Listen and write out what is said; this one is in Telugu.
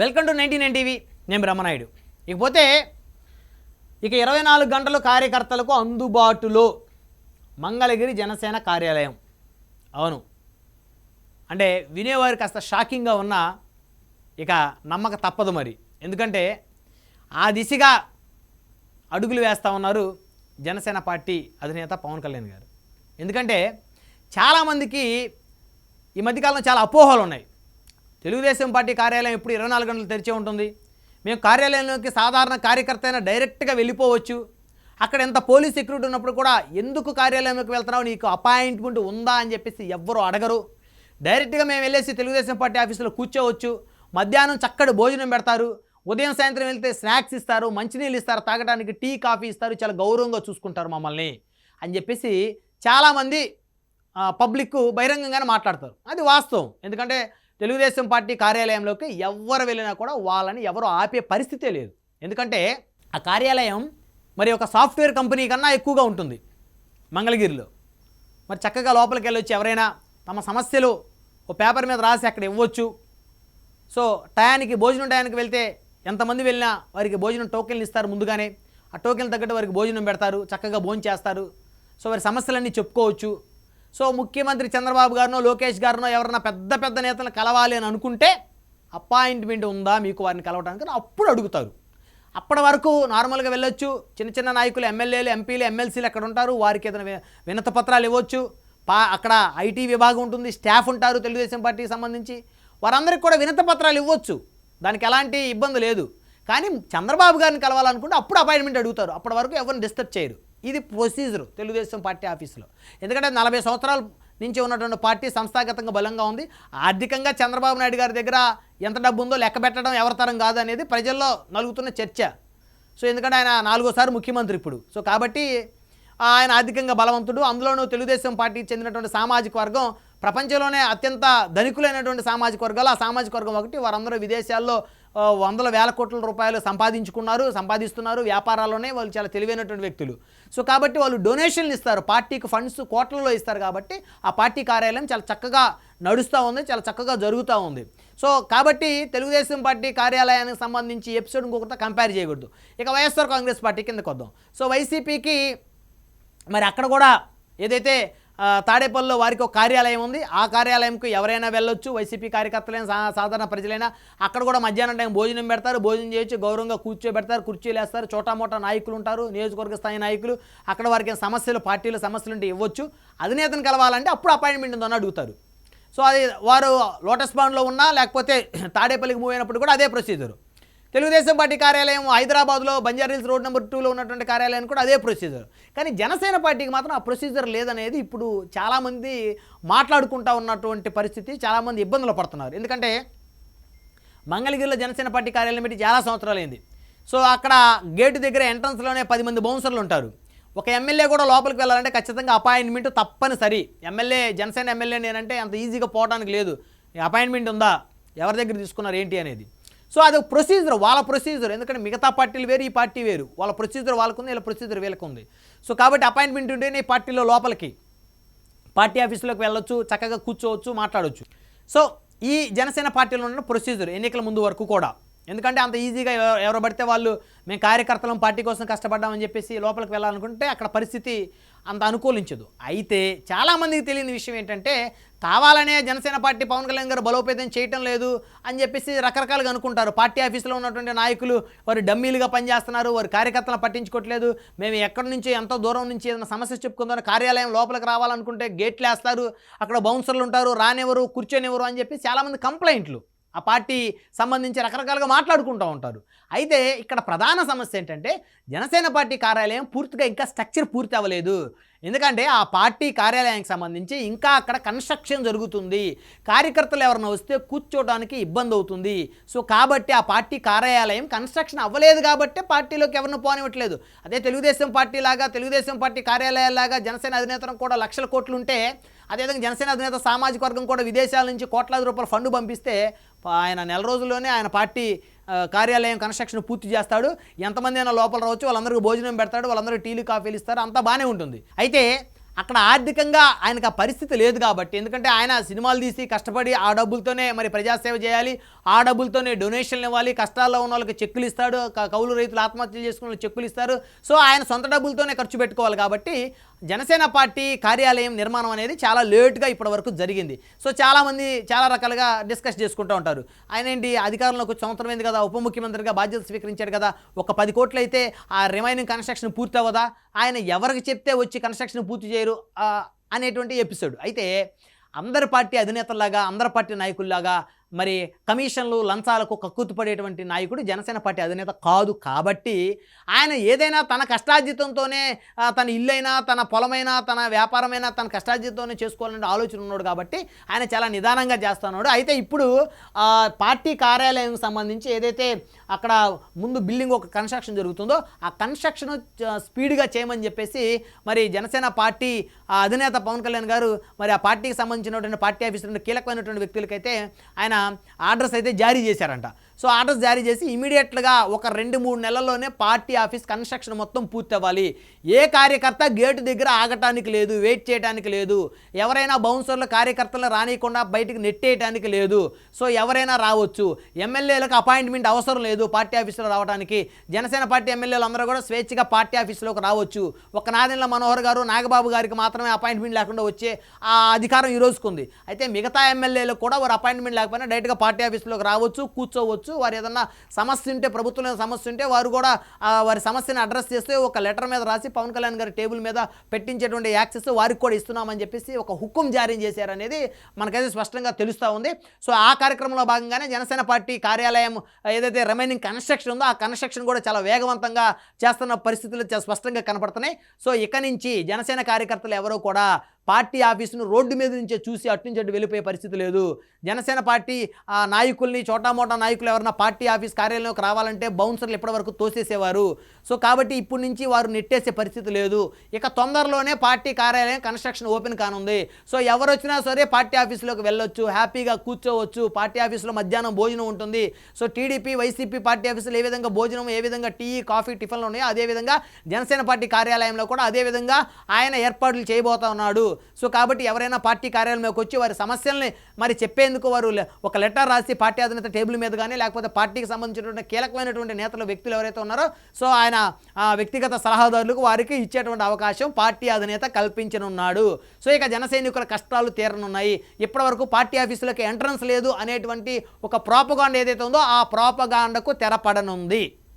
Welcome to 99 TV. నేను బ్రహ్మనాయుడు. ఇకపోతే 24 గంటలు కార్యకర్తలకు అందుబాటులో మంగళగిరి జనసేన కార్యాలయం. అవును, అంటే వినేవారు కాస్త షాకింగ్గా ఉన్న నమ్మక తప్పదు మరి. ఎందుకంటే ఆ దిశగా అడుగులు వేస్తూ ఉన్నారు జనసేన పార్టీ అధినేత పవన్ కళ్యాణ్ గారు. ఎందుకంటే చాలామందికి ఈ మధ్యకాలంలో చాలా అపోహలు ఉన్నాయి. తెలుగుదేశం పార్టీ కార్యాలయం ఇప్పుడు 24 గంటలు తెరిచే ఉంటుంది, మేము కార్యాలయంలోకి సాధారణ కార్యకర్త అయినా డైరెక్ట్గా వెళ్ళిపోవచ్చు, అక్కడ ఎంత పోలీస్ సెక్యూరిటీ ఉన్నప్పుడు కూడా ఎందుకు కార్యాలయంలోకి వెళ్తున్నావు, నీకు అపాయింట్మెంట్ ఉందా అని చెప్పేసి ఎవ్వరూ అడగరు. డైరెక్ట్గా మేము వెళ్ళేసి తెలుగుదేశం పార్టీ ఆఫీసులో కూర్చోవచ్చు, మధ్యాహ్నం చక్కటి భోజనం పెడతారు, ఉదయం సాయంత్రం వెళ్తే స్నాక్స్ ఇస్తారు, మంచినీళ్ళు ఇస్తారు, తాగడానికి టీ కాఫీ ఇస్తారు, చాలా గౌరవంగా చూసుకుంటారు మమ్మల్ని అని చెప్పేసి చాలామంది పబ్లిక్ బహిరంగంగానే మాట్లాడతారు. అది వాస్తవం. ఎందుకంటే తెలుగుదేశం పార్టీ కార్యాలయంలోకి ఎవరు వెళ్ళినా కూడా వాళ్ళని ఎవరు ఆపే పరిస్థితే లేదు. ఎందుకంటే ఆ కార్యాలయం మరి ఒక సాఫ్ట్వేర్ కంపెనీ కన్నా ఎక్కువగా ఉంటుంది మంగళగిరిలో. మరి చక్కగా లోపలికి వెళ్ళొచ్చి ఎవరైనా తమ సమస్యలు ఓ పేపర్ మీద రాసి అక్కడ ఇవ్వచ్చు. సో భోజనం టయానికి వెళ్తే ఎంతమంది వెళ్ళినా వారికి భోజనం టోకెన్లు ఇస్తారు ముందుగానే, ఆ టోకెన్లు తగ్గట్టు వారికి భోజనం పెడతారు, చక్కగా భోజనం చేస్తారు. సో వారి సమస్యలన్నీ చెప్పుకోవచ్చు. సో ముఖ్యమంత్రి చంద్రబాబు గారినో లోకేష్ గారినో ఎవరన్నా పెద్ద పెద్ద నేతలు కలవాలి అని అనుకుంటే అపాయింట్మెంట్ ఉందా మీకు వారిని కలవడానికి అప్పుడు అడుగుతారు. అప్పటి వరకు నార్మల్గా వెళ్ళొచ్చు. చిన్న చిన్న నాయకులు, ఎమ్మెల్యేలు, ఎంపీలు, ఎమ్మెల్సీలు అక్కడ ఉంటారు, వారికి ఏదైనా వినతి పత్రాలు ఇవ్వచ్చు. అక్కడ ఐటీ విభాగం ఉంటుంది, స్టాఫ్ ఉంటారు తెలుగుదేశం పార్టీకి సంబంధించి, వారందరికీ కూడా వినతి పత్రాలు ఇవ్వచ్చు, దానికి ఎలాంటి ఇబ్బంది లేదు. కానీ చంద్రబాబు గారిని కలవాలనుకుంటే అప్పుడు అపాయింట్మెంట్ అడుగుతారు, అప్పటి వరకు ఎవరిని డిస్టర్బ్ చేయరు. ఇది ప్రొసీజర్ తెలుగుదేశం పార్టీ ఆఫీసులో. ఎందుకంటే 40 సంవత్సరాల నుంచి ఉన్నటువంటి పార్టీ సంస్థాగతంగా బలంగా ఉంది. ఆర్థికంగా చంద్రబాబు నాయుడు గారి దగ్గర ఎంత డబ్బు ఉందో లెక్క పెట్టడం ఎవరితరం కాదు అనేది ప్రజల్లో నలుగుతున్న చర్చ. సో ఎందుకంటే ఆయన 4వ ముఖ్యమంత్రి ఇప్పుడు. సో కాబట్టి ఆయన ఆర్థికంగా బలవంతుడు. అందులోనూ తెలుగుదేశం పార్టీకి చెందినటువంటి సామాజిక వర్గం ప్రపంచంలోనే అత్యంత ధనికులైనటువంటి సామాజిక వర్గాలు. ఆ సామాజిక వర్గం ఒకటి. వారందరూ విదేశాల్లో వందల వేల కోట్ల రూపాయలు సంపాదిస్తున్నారు వ్యాపారాల్లోనే. వాళ్ళు చాలా తెలివైనటువంటి వ్యక్తులు. సో కాబట్టి వాళ్ళు డొనేషన్లు ఇస్తారు, పార్టీకి ఫండ్స్ కోట్లలో ఇస్తారు. కాబట్టి ఆ పార్టీ కార్యాలయం చాలా చక్కగా నడుస్తూ ఉంది, చాలా చక్కగా జరుగుతూ ఉంది. సో కాబట్టి తెలుగుదేశం పార్టీ కార్యాలయానికి సంబంధించి ఎపిసోడ్ ఇంకొకరితో కంపేర్ చేయకూడదు. ఇక వైఎస్ఆర్ కాంగ్రెస్ పార్టీ కిందకు వద్దాం. సో వైసీపీకి మరి అక్కడ కూడా ఏదైతే తాడేపల్లిలో వారికి ఒక కార్యాలయం ఉంది, ఆ కార్యాలయంకు ఎవరైనా వెళ్ళొచ్చు, వైసీపీ కార్యకర్తలైనా సాధారణ ప్రజలైనా. అక్కడ కూడా మధ్యాహ్నం టైం భోజనం పెడతారు, భోజనం చేయొచ్చు, గౌరవంగా కూర్చోబెడతారు, కుర్చీలు వేస్తారు, చోటామోటా నాయకులు ఉంటారు, నియోజకవర్గ స్థాయి నాయకులు. అక్కడ వారికి సమస్యలు, పార్టీల సమస్యలు ఉంటే ఇవ్వచ్చు. అధినేతను కలవాలంటే అప్పుడు అపాయింట్మెంట్ ఉందని అడుగుతారు. సో అది వారు లోటస్ పాండ్లో ఉన్నా లేకపోతే తాడేపల్లికి మూవ్ అయినప్పుడు కూడా అదే ప్రొసీజర్. తెలుగుదేశం పార్టీ కార్యాలయం హైదరాబాద్లో బంజారాహిల్స్ రోడ్ నెంబర్ 2లో ఉన్నటువంటి కార్యాలయానికి కూడా అదే ప్రొసీజర్. కానీ జనసేన పార్టీకి మాత్రం ఆ ప్రొసీజర్ లేదనేది ఇప్పుడు చాలామంది మాట్లాడుకుంటూ ఉన్నటువంటి పరిస్థితి. చాలామంది ఇబ్బందులు పడుతున్నారు. ఎందుకంటే మంగళగిరిలో జనసేన పార్టీ కార్యాలయం పెట్టి చాలా సంవత్సరాలైంది. సో అక్కడ గేటు దగ్గర ఎంట్రన్స్లోనే 10 మంది బౌన్సర్లు ఉంటారు. ఒక ఎమ్మెల్యే కూడా లోపలికి వెళ్ళాలంటే ఖచ్చితంగా అపాయింట్మెంట్ తప్పనిసరి. జనసేన ఎమ్మెల్యే నేనంటే అంత ఈజీగా పోవడానికి లేదు. అపాయింట్మెంట్ ఉందా, ఎవరి దగ్గర తీసుకున్నారు ఏంటి అనేది. సో అది ప్రొసీజర్, వాళ్ళ ప్రొసీజర్. ఎందుకంటే మిగతా పార్టీలు వేరు, ఈ పార్టీ వేరు. వాళ్ళ ప్రొసీజర్ వాళ్ళకుంది, వీళ్ళ ప్రొసీజర్ వీళ్ళకు ఉంది. సో కాబట్టి అపాయింట్మెంట్ ఉంటేనే ఈ పార్టీలో లోపలికి పార్టీ ఆఫీసులోకి వెళ్ళొచ్చు, చక్కగా కూర్చోవచ్చు, మాట్లాడవచ్చు. సో ఈ జనసేన పార్టీలో ఉన్న ప్రొసీజర్ ఎన్నికల ముందు వరకు కూడా. ఎందుకంటే అంత ఈజీగా ఎవరు పడితే వాళ్ళు మేము కార్యకర్తలం పార్టీ కోసం కష్టపడ్డామని చెప్పేసి లోపలికి వెళ్ళాలనుకుంటే అక్కడ పరిస్థితి అంత అనుకూలించదు. అయితే చాలామందికి తెలియని విషయం ఏంటంటే కావాలనే జనసేన పార్టీ పవన్ కళ్యాణ్ గారు బలోపేతం చేయటం లేదు అని చెప్పేసి రకరకాలుగా అనుకుంటారు. పార్టీ ఆఫీసులో ఉన్నటువంటి నాయకులు వారు డమ్మీలుగా పనిచేస్తున్నారు, వారు కార్యకర్తలను పట్టించుకోవట్లేదు, మేము ఎక్కడి నుంచి ఎంతో దూరం నుంచి ఏదైనా సమస్య చెప్పుకుందాం కార్యాలయం లోపలికి రావాలనుకుంటే గేట్లు వేస్తారు, అక్కడ బౌన్సర్లు ఉంటారు, రానివ్వరు, కూర్చొనివ్వరు అని చెప్పి చాలామంది కంప్లైంట్లు ఆ పార్టీ సంబంధించి రకరకాలుగా మాట్లాడుకుంటూ ఉంటారు. అయితే ఇక్కడ ప్రధాన సమస్య ఏంటంటే జనసేన పార్టీ కార్యాలయం పూర్తిగా ఇంకా స్ట్రక్చర్ పూర్తి అవ్వలేదు. ఎందుకంటే ఆ పార్టీ కార్యాలయానికి సంబంధించి ఇంకా అక్కడ కన్స్ట్రక్షన్ జరుగుతుంది. కార్యకర్తలు ఎవరైనా వస్తే కూర్చోవడానికి ఇబ్బంది అవుతుంది. సో కాబట్టి ఆ పార్టీ కార్యాలయం కన్స్ట్రక్షన్ అవ్వలేదు కాబట్టి పార్టీలోకి ఎవరిని పోనివ్వట్లేదు. అదే తెలుగుదేశం పార్టీ లాగా, తెలుగుదేశం పార్టీ కార్యాలయాలాగా జనసేన అధినేతను కూడా లక్షల కోట్లు ఉంటే, అదేవిధంగా జనసేన అధినేత సామాజిక వర్గం కూడా విదేశాల నుంచి కోట్లాది రూపాయల ఫండ్ పంపిస్తే ఆయన నెల రోజుల్లోనే ఆయన పార్టీ కార్యాలయం కన్స్ట్రక్షన్ పూర్తి చేస్తాడు. ఎంతమంది అయినా లోపల రావచ్చు, వాళ్ళందరికీ భోజనం పెడతాడు, వాళ్ళందరికీ టీలు కాఫీలు ఇస్తారు, అంతా బాగానే ఉంటుంది. అయితే అక్కడ ఆర్థికంగా ఆయనకు ఆ పరిస్థితి లేదు కాబట్టి, ఎందుకంటే ఆయన సినిమాలు తీసి కష్టపడి ఆ డబ్బులతోనే మరి ప్రజాసేవ చేయాలి, ఆ డబ్బులతోనే డొనేషన్లు ఇవ్వాలి, కష్టాల్లో ఉన్న వాళ్ళకి చెక్కులు ఇస్తాడు, కౌలు రైతులు ఆత్మహత్యలు చేసుకున్న వాళ్ళకి చెక్కులు ఇస్తారు. సో ఆయన సొంత డబ్బులతోనే ఖర్చు పెట్టుకోవాలి కాబట్టి జనసేన పార్టీ కార్యాలయం నిర్మాణం అనేది చాలా లేటుగా ఇప్పటి వరకు జరిగింది. సో చాలామంది చాలా రకాలుగా డిస్కస్ చేసుకుంటూ ఉంటారు. ఆయన ఏంటి అధికారంలోకి వచ్చి సంవత్సరం అయింది కదా, ఉప ముఖ్యమంత్రిగా బాధ్యతలు స్వీకరించాడు కదా, ఒక 10 కోట్లు అయితే ఆ రిమైనింగ్ కన్స్ట్రక్షన్ పూర్తి అవ్వదా, ఆయన ఎవరికి చెప్తే వచ్చి కన్స్ట్రక్షన్ పూర్తి చేయరు అనేటువంటి ఎపిసోడ్. అయితే అందరి పార్టీ అధినేతల్లాగా, అందరి పార్టీ నాయకుల్లాగా మరి కమిషన్లు లంచాలకు కక్కుర్తిపడేటువంటి నాయకుడు జనసేన పార్టీ అధినేత కాదు. కాబట్టి ఆయన ఏదైనా తన కష్టార్జితంతోనే తన ఇల్లైనా, తన పొలమైనా, తన వ్యాపారమైనా తన కష్టార్జితంతోనే చేసుకోవాలనే ఆలోచన ఉన్నాడు కాబట్టి ఆయన చాలా నిదానంగా చేస్తున్నాడు. అయితే ఇప్పుడు పార్టీ కార్యాలయం సంబంధించి ఏదైతే అక్కడ ముందు బిల్డింగ్ ఒక కన్స్ట్రక్షన్ జరుగుతుందో ఆ కన్స్ట్రక్షన్ స్పీడ్గా చేయమని చెప్పేసి మరి జనసేన పార్టీ అధినేత పవన్ కళ్యాణ్ గారు మరి ఆ పార్టీకి సంబంధించినటువంటి పార్టీ ఆఫీసులో కీలకమైనటువంటి వ్యక్తులకైతే ఆయన ఆర్డర్స్ అయితే జారీ చేశారంట. సో ఆర్డర్స్ జారీ చేసి ఇమీడియట్గా ఒక 2-3 నెలల్లోనే పార్టీ ఆఫీస్ కన్స్ట్రక్షన్ మొత్తం పూర్తి అవ్వాలి. ఏ కార్యకర్త గేటు దగ్గర ఆగటానికి లేదు, వెయిట్ చేయడానికి లేదు, ఎవరైనా బౌన్సర్లు కార్యకర్తలను రానియకుండా బయటికి నెట్టేయడానికి లేదు. సో ఎవరైనా రావచ్చు, ఎమ్మెల్యేలకు అపాయింట్మెంట్ అవసరం లేదు పార్టీ ఆఫీసులో రావడానికి. జనసేన పార్టీ ఎమ్మెల్యేలు అందరూ కూడా స్వేచ్ఛగా పార్టీ ఆఫీసులోకి రావచ్చు. ఒక నాదెండ్ల మనోహర్ గారు, నాగబాబు గారికి మాత్రమే అపాయింట్మెంట్ లేకుండా వచ్చే ఆ అధికారం ఈ రోజుకుంది. అయితే మిగతా ఎమ్మెల్యేలకు కూడా వారు అపాయింట్మెంట్ లేకపోయినా డైరెక్ట్గా పార్టీ ఆఫీసులోకి రావచ్చు, కూర్చోవచ్చు. వారు ఏదన్నా సమస్య ఉంటే, ప్రభుత్వంలో సమస్య ఉంటే వారు కూడా వారి సమస్యను అడ్రస్ చేస్తే ఒక లెటర్ మీద రాసి పవన్ కళ్యాణ్ గారి టేబుల్ మీద పెట్టించేటువంటి యాక్సెస్ వారికి కూడా ఇస్తున్నామని చెప్పేసి ఒక హుకుం జారీ చేశారనేది మనకైతే స్పష్టంగా తెలుస్తూ ఉంది. సో ఆ కార్యక్రమంలో భాగంగానే జనసేన పార్టీ కార్యాలయం ఏదైతే రిమైనింగ్ కన్స్ట్రక్షన్ ఉందో ఆ కన్స్ట్రక్షన్ కూడా చాలా వేగవంతంగా చేస్తున్న పరిస్థితులు చాలా స్పష్టంగా కనపడుతున్నాయి. సో ఇక నుంచి జనసేన కార్యకర్తలు ఎవరో కూడా పార్టీ ఆఫీసును రోడ్డు మీద నుంచే చూసి అటు నుంచి అటు వెళ్ళిపోయే పరిస్థితి లేదు. జనసేన పార్టీ నాయకుల్ని, చోటామోటా నాయకులు ఎవరైనా పార్టీ ఆఫీస్ కార్యాలయంలోకి రావాలంటే బౌన్సర్లు ఇప్పటివరకు తోసేసేవారు. సో కాబట్టి ఇప్పటి నుంచి వారు నెట్టేసే పరిస్థితి లేదు. ఇక తొందరలోనే పార్టీ కార్యాలయం కన్స్ట్రక్షన్ ఓపెన్ కానుంది. సో ఎవరు వచ్చినా సరే పార్టీ ఆఫీసులోకి వెళ్ళొచ్చు, హ్యాపీగా కూర్చోవచ్చు. పార్టీ ఆఫీసులో మధ్యాహ్నం భోజనం ఉంటుంది. సో టీడీపీ, వైసీపీ పార్టీ ఆఫీసులో ఏ విధంగా భోజనం, ఏ విధంగా టీ, కాఫీ, టిఫిన్లు ఉన్నాయో అదేవిధంగా జనసేన పార్టీ కార్యాలయంలో కూడా అదేవిధంగా ఆయన ఏర్పాట్లు చేయబోతా ఉన్నాడు. సో కాబట్టి ఎవరైనా పార్టీ కార్యాలయంలోకి వచ్చి వారి సమస్యల్ని మరి చెప్పేందుకు వారు ఒక లెటర్ రాసి పార్టీ అధినేత టేబుల్ మీద కానీ లేకపోతే పార్టీకి సంబంధించినటువంటి కీలకమైనటువంటి నేతలు, వ్యక్తులు ఎవరైతే ఉన్నారో సో ఆయన వ్యక్తిగత సలహాదారులకు వారికి ఇచ్చేటువంటి అవకాశం పార్టీ అధినేత కల్పించనున్నాడు. సో ఇక జన సైనికుల కష్టాలు తీరనున్నాయి. ఇప్పటివరకు పార్టీ ఆఫీసులకి ఎంట్రన్స్ లేదు అనేటువంటి ఒక ప్రోపగాండా ఏదైతే ఉందో ఆ ప్రోపగాండాకు తెరపడనుంది.